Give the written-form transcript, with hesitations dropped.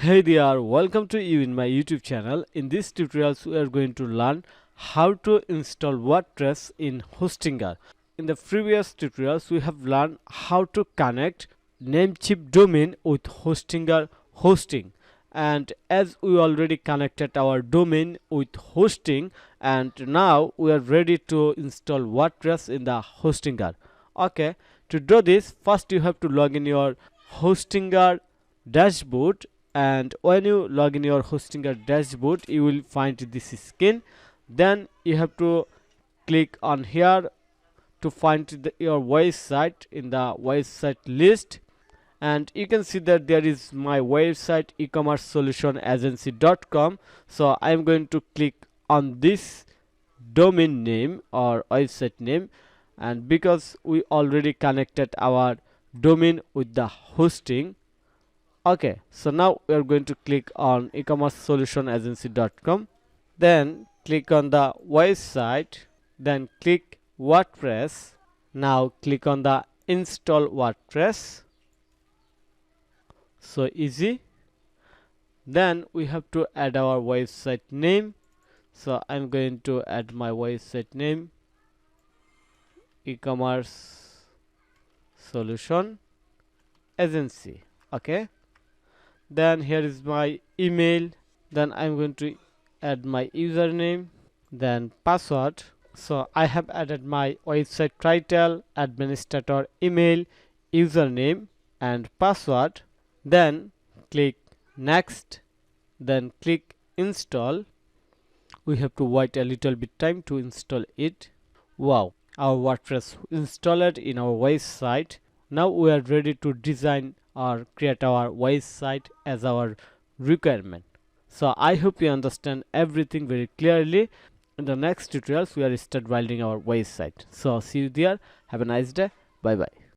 Hey there, welcome to you in my YouTube channel. In this tutorials we are going to learn how to install WordPress in Hostinger. In the previous tutorials we have learned how to connect Namecheap domain with Hostinger hosting, and as we already connected our domain with hosting, and now we are ready to install WordPress in the Hostinger. Okay, to do this, first you have to log in your Hostinger dashboard, and when you log in your Hostinger dashboard you will find this screen. Then you have to click on here to find your website in the website list, and you can see that there is my website ecommerce-solution-agency.com. so I'm going to click on this domain name or website name, and because we already connected our domain with the hosting. Okay, so now we are going to click on ecommerce-solution-agency.com, then click on the website, then click WordPress. Now click on the install WordPress. So easy. Then we have to add our website name. So I'm going to add my website name, e-commerce solution agency. Okay, then here is my email. Then I'm going to add my username, then password. So I have added my website title, administrator email, username and password. Then click next, then click install. We have to wait a little bit time to install it. Wow, our WordPress installed in our website. Now we are ready to design or create our website as our requirement. So I hope you understand everything very clearly. In the next tutorials we are start building our website. So see you there. Have a nice day. Bye bye.